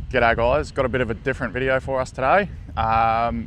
G'day guys, got a bit of a different video for us today.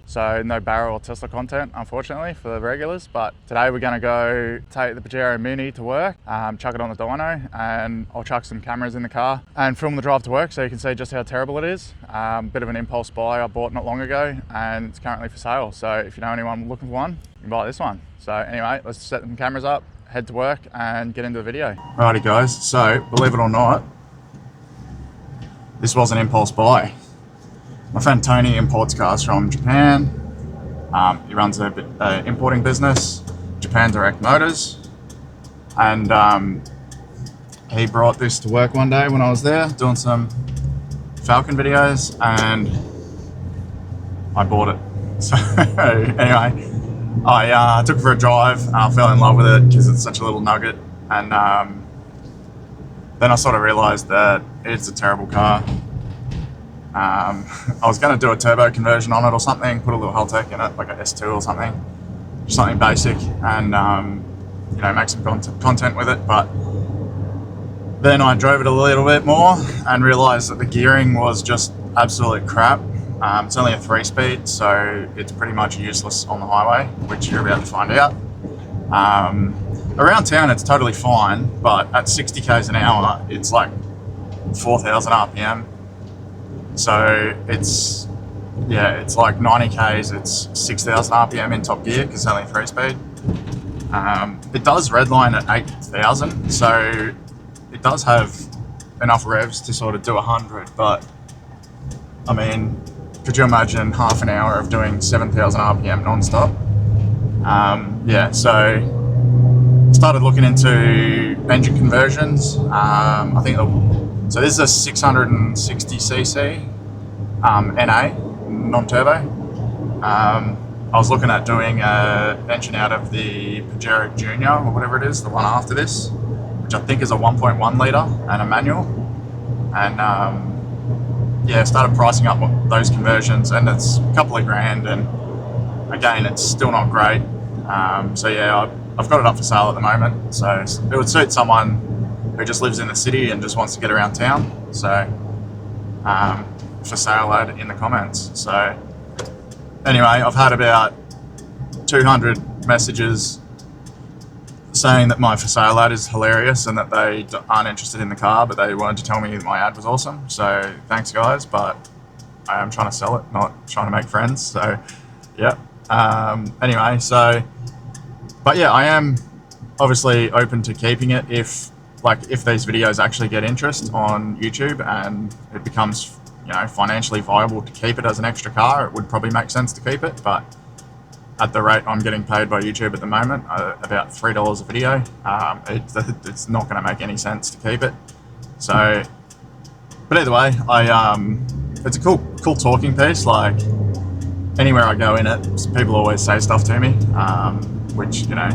So no barrel or Tesla content, unfortunately, for the regulars, but today we're gonna go take the Pajero Mini to work, chuck it on the dyno, and I'll chuck some cameras in the car and film the drive to work so you can see just how terrible it is. Bit of an impulse buy I bought not long ago, and it's currently for sale. So if you know anyone looking for one, you can buy this one. So anyway, let's set them cameras up, head to work, and get into the video. Alrighty guys, so believe it or not, this was an impulse buy. My friend Tony imports cars from Japan. He runs an importing business, Japan Direct Motors. And he brought this to work one day when I was there doing some Falcon videos, and I bought it. So anyway, I took it for a drive. I fell in love with it because it's such a little nugget. And then I sort of realized that it's a terrible car. I was going to do a turbo conversion on it or something, put a little Haltech in it, like a S2 or something basic, and you know, make some content with it. But then I drove it a little bit more and realized that the gearing was just absolute crap. It's only a 3-speed, so it's pretty much useless on the highway, which you're about to find out. Around town it's totally fine, but at 60 k's an hour it's like 4,000 RPM. So it's like 90 k's, it's 6,000 RPM in top gear because it's only a 3-speed. It does redline at 8,000, so it does have enough revs to sort of do 100, but I mean, could you imagine half an hour of doing 7,000 RPM non-stop? Yeah, so started looking into engine conversions. I think so this is a 660cc NA, non-turbo. I was looking at doing an engine out of the Pajero Junior or whatever it is, the one after this, which I think is a 1.1 litre and a manual. And yeah, started pricing up those conversions, and it's a couple of grand, and again, it's still not great. So yeah, I've got it up for sale at the moment. So it would suit someone who just lives in the city and just wants to get around town. So for sale ad in the comments. So anyway, I've had about 200 messages saying that my for sale ad is hilarious and that they aren't interested in the car, but they wanted to tell me that my ad was awesome. So thanks guys, but I am trying to sell it, not trying to make friends. So yeah. Anyway, so, but yeah, I am obviously open to keeping it if these videos actually get interest on YouTube and it becomes, you know, financially viable to keep it as an extra car. It would probably make sense to keep it, but at the rate I'm getting paid by YouTube at the moment, about $3 a video, it's not going to make any sense to keep it. So, but either way, it's a cool talking piece. Like anywhere I go in it, people always say stuff to me, which, you know,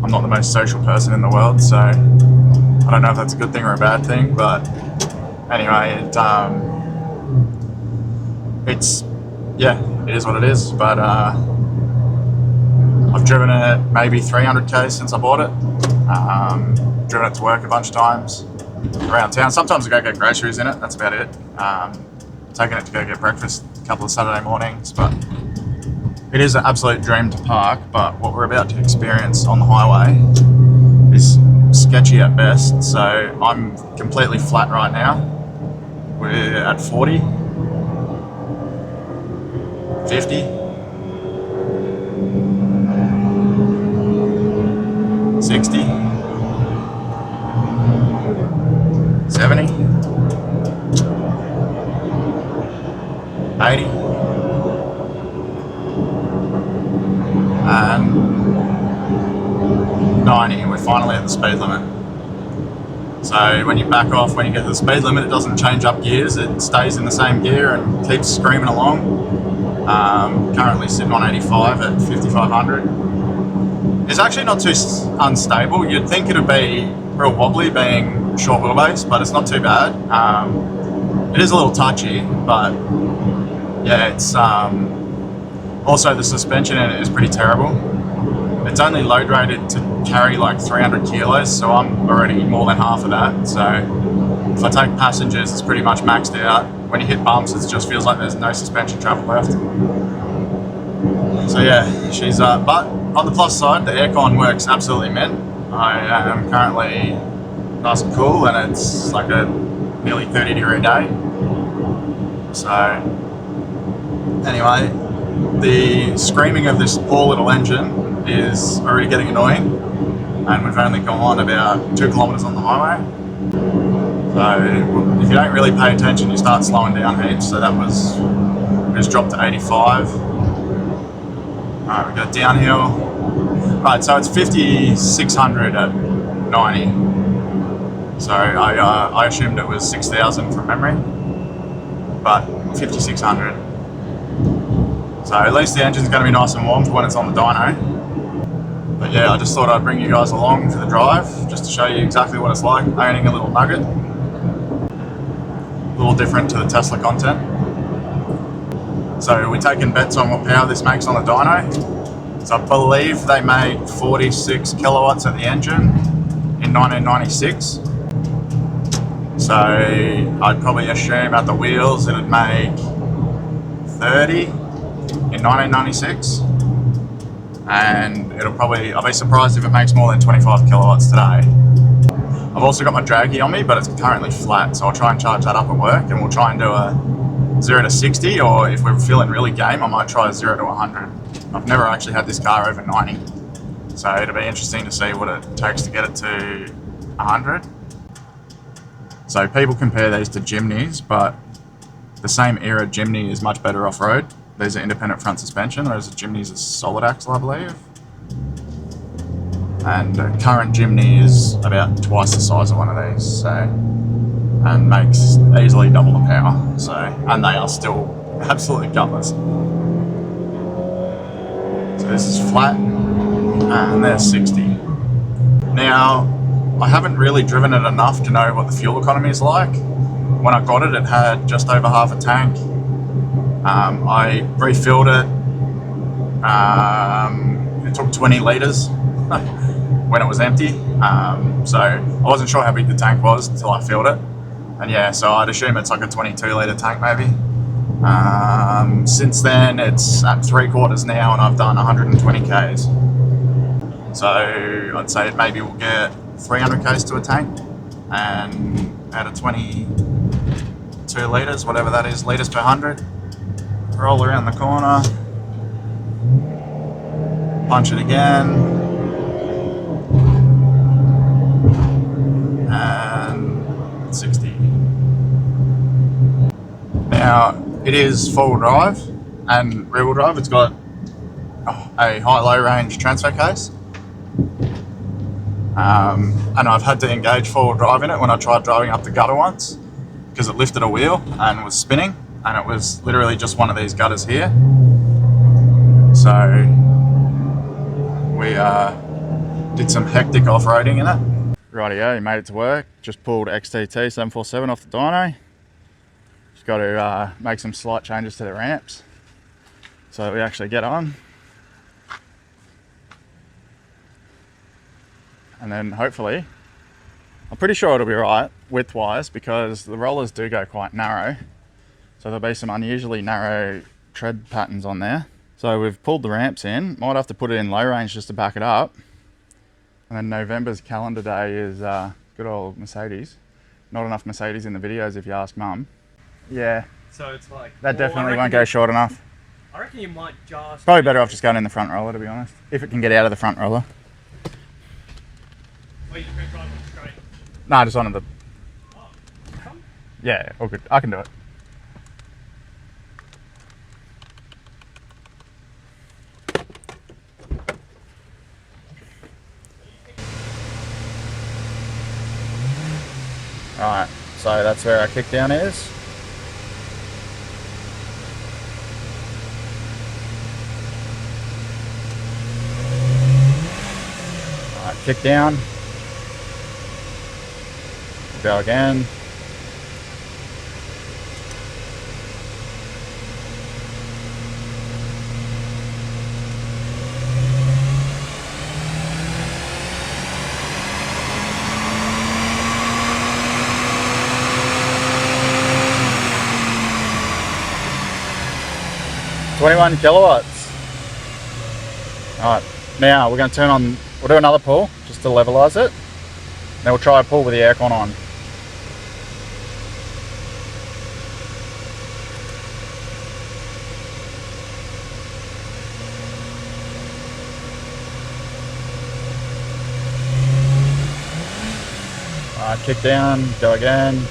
I'm not the most social person in the world, so I don't know if that's a good thing or a bad thing, but anyway, it's, yeah, it is what it is. But I've driven it maybe 300k since I bought it. Driven it to work a bunch of times around town. Sometimes I go get groceries in it, that's about it. Taking it to go get breakfast a couple of Saturday mornings, but it is an absolute dream to park. But what we're about to experience on the highway is sketchy at best. So I'm completely flat right now. We're at 40, 50, 60, 70, 80, and 90. We're finally at the speed limit. So when you back off, when you get to the speed limit, it doesn't change up gears, it stays in the same gear and keeps screaming along. Currently sitting on 85 at 5,500. It's actually not too unstable. You'd think it'd be real wobbly being short wheelbase, but it's not too bad. It is a little touchy, but yeah, it's also the suspension in it is pretty terrible. It's only load rated to carry like 300 kilos, so I'm already more than half of that. So if I take passengers, it's pretty much maxed out. when you hit bumps, it just feels like there's no suspension travel left. So yeah, she's but on the plus side, the aircon works absolutely mint. I am currently nice and cool, and it's like a nearly 30-degree day. So anyway, the screaming of this poor little engine is already getting annoying, and we've only gone about 2 kilometres on the highway. So if you don't really pay attention, you start slowing down heaps. So that was, we just dropped to 85. Alright, we got downhill. Right, so it's 5,600 at 90. So I assumed it was 6,000 from memory, but 5,600. So at least the engine's going to be nice and warm for when it's on the dyno. But yeah, I just thought I'd bring you guys along for the drive, just to show you exactly what it's like owning a little Nugget. A little different to the Tesla content. So we're taking bets on what power this makes on the dyno. So I believe they made 46 kilowatts at the engine in 1996. So I'd probably assume at the wheels it'd make 30 in 1996. And I'll be surprised if it makes more than 25 kilowatts today. I've also got my draggy on me, but it's currently flat, so I'll try and charge that up at work, and we'll try and do a 0 to 60, or if we're feeling really game, I might try a 0 to 100. I've never actually had this car over 90, so it'll be interesting to see what it takes to get it to 100. So people compare these to Jimneys, but the same era Jimny is much better off-road. These are independent front suspension, whereas the Jimny's is solid axle, I believe. And the current Jimny is about twice the size of one of these, so, and makes easily double the power. So, and they are still absolutely gutless. So this is flat, and there's 60. Now, I haven't really driven it enough to know what the fuel economy is like. When I got it, it had just over half a tank. I refilled it. It took 20 litres when it was empty. So I wasn't sure how big the tank was until I filled it. And yeah, so I'd assume it's like a 22 litre tank maybe. Since then, it's at 3/4 now, and I've done 120 Ks. So I'd say maybe we'll get 300 Ks to a tank, and out of 22 litres, whatever that is, litres per 100. Roll around the corner, punch it again, and 60. Now, it is four-wheel drive and rear-wheel drive. It's got a high-low range transfer case. And I've had to engage four-wheel drive in it when I tried driving up the gutter once, because it lifted a wheel and was spinning. And it was literally just one of these gutters here. So we did some hectic off-roading in it. Rightio, made it to work. Just pulled XTT 747 off the dyno. Just got to make some slight changes to the ramps so that we actually get on. And then hopefully, I'm pretty sure it'll be right width-wise, because the rollers do go quite narrow. So there'll be some unusually narrow tread patterns on there. So we've pulled the ramps in. Might have to put it in low range just to back it up. And then November's calendar day is good old Mercedes. Not enough Mercedes in the videos if you ask Mum. Yeah. So it's like... That definitely won't go short enough. I reckon you might just... Probably better off just going in the front roller, to be honest. If it can get out of the front roller. Or you just go driving straight? Nah, just onto the... Oh, come? Yeah, all good. I can do it. Alright, so that's where our kickdown is. Alright, kickdown. We'll go again. 21 kilowatts. Alright, now we're going to turn on, we'll do another pull just to levelise it. Then we'll try a pull with the aircon on. Alright, kick down, go again.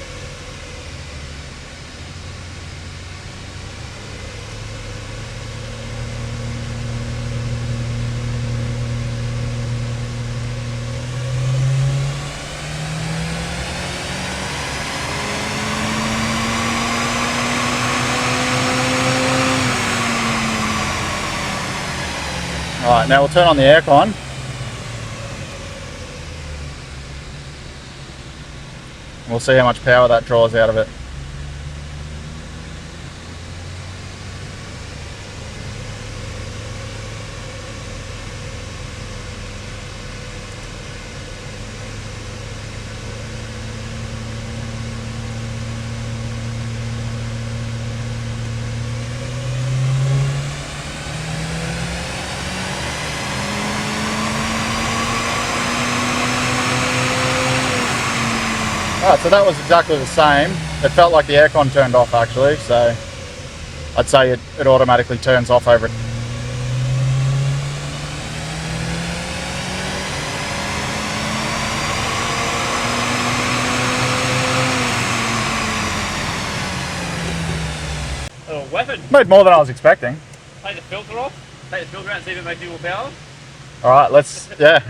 Alright, now we'll turn on the aircon. We'll see how much power that draws out of it. Alright, so that was exactly the same. It felt like the aircon turned off actually, so I'd say it automatically turns off over it. Little weapon. Made more than I was expecting. Take the filter off. Take the filter out and see if it makes any more power. Alright, let's, yeah.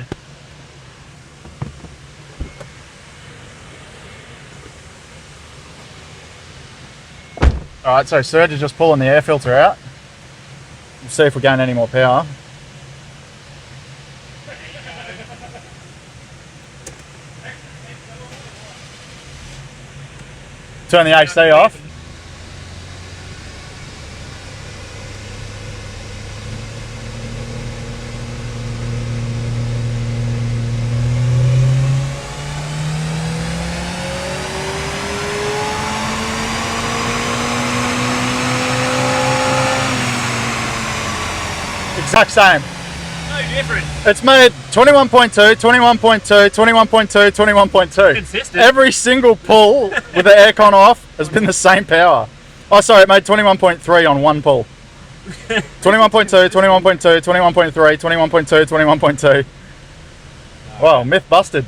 Alright, so Serge is just pulling the air filter out. We'll see if we gain any more power. Turn the AC off. Exact same. No different. It's made 21.2, 21.2, 21.2, 21.2. Consistent. Every single pull with the aircon off has been the same power. Oh, sorry, it made 21.3 on one pull. 21.2, 21.2, 21.3, 21.2, 21.2. Wow, myth busted.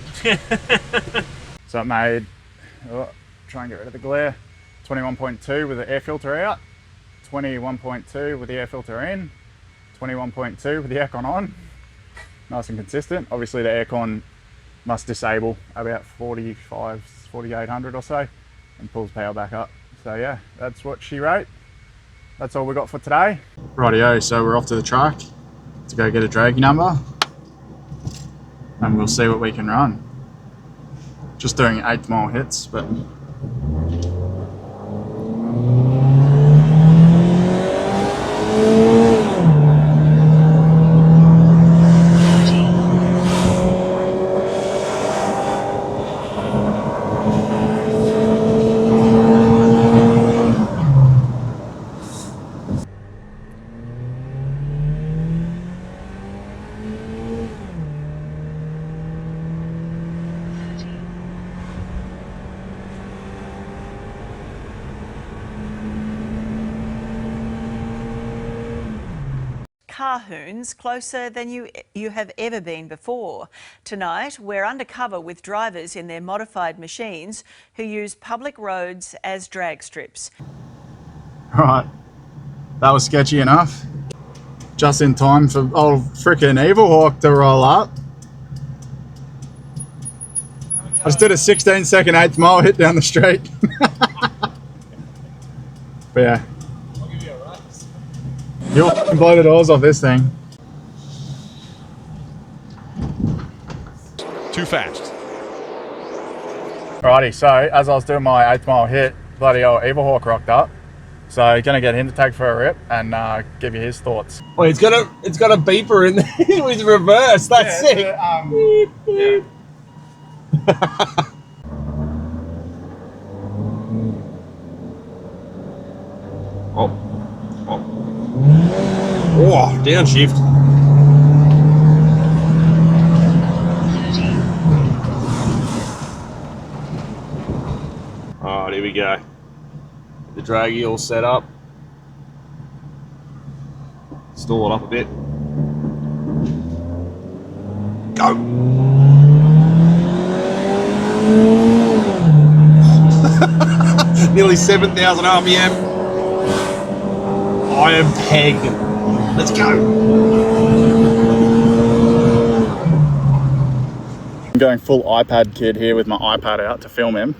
So it made, try and get rid of the glare, 21.2 with the air filter out, 21.2 with the air filter in, 21.2 with the aircon on. Nice and consistent. Obviously the aircon must disable about 4,800 or so and pulls power back up. So yeah, that's what she wrote. That's all we got for today. Rightio, so we're off to the track to go get a draggy number and we'll see what we can run. Just doing 8 mile hits, but Carhoons closer than you have ever been before. Tonight, we're undercover with drivers in their modified machines who use public roads as drag strips. right, that was sketchy enough. Just in time for old frickin' Evil Hawk to roll up. I just did a 16-second 8th mile hit down the street. But yeah. I'll give you a race. You'll f***ing blow the doors off this thing. Too fast. Alrighty, so as I was doing my 8th mile hit, bloody old Evil Hawk rocked up. So gonna get him to take for a rip and give you his thoughts. Well, it's got a beeper in there with reverse. That's sick. Beep, beep. Oh. Oh, downshift. Alright, here we go. The draggy all set up. Stall it up a bit. Go! Nearly 7,000 RPM. I am pegged. Let's go! I'm going full iPad kid here with my iPad out to film him.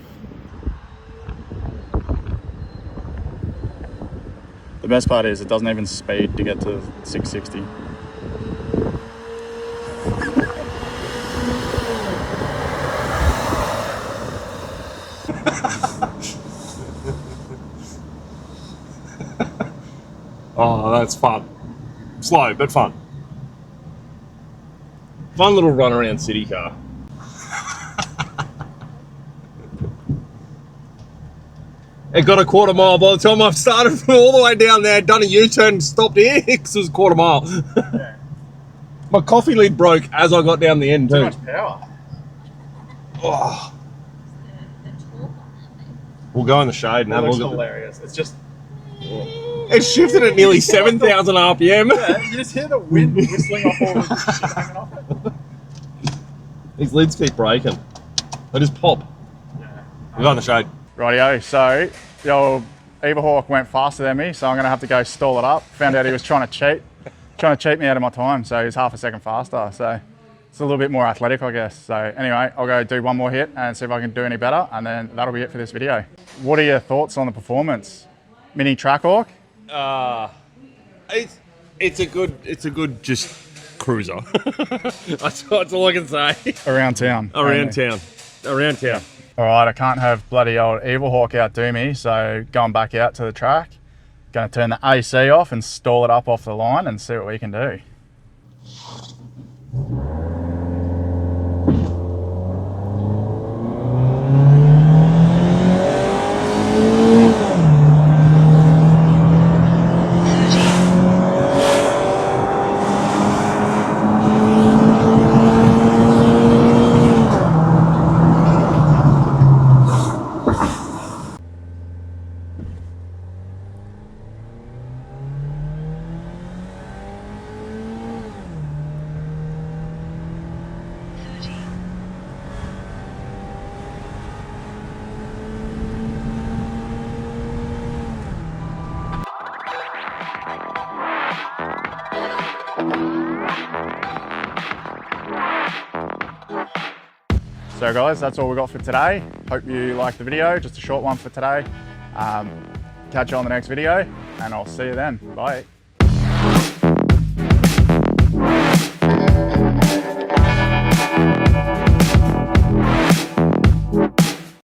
The best part is it doesn't even speed to get to 660. Oh, that's fun. Slow, but fun. Fun little run around city car. It got a quarter mile by the time I've started from all the way down there, done a U-turn, stopped here, because it was a quarter mile. Yeah. My coffee lid broke as I got down the end too. Too much power. Oh. We'll go in the shade and have a Looks look at hilarious. It's just it shifted at nearly 7,000 RPM. yeah, you just hear the wind whistling off all the shit hanging off it. These lids keep breaking. They just pop. Yeah. We'll go in the shade. Rightio, so the old Everhawk went faster than me, so I'm going to have to go stall it up. Found out he was trying to cheat me out of my time, so he's half a second faster. So it's a little bit more athletic, I guess. So anyway, I'll go do one more hit and see if I can do any better, and then that'll be it for this video. What are your thoughts on the performance? Mini Trackhawk? It's a good just cruiser. that's all I can say. Around town. Around town. All right, I can't have bloody old Everhawk outdo me, so going back out to the track, going to turn the AC off and stall it up off the line and see what we can do. So guys, that's all we got for today. Hope you liked the video, just a short one for today. Catch you on the next video and I'll see you then. Bye.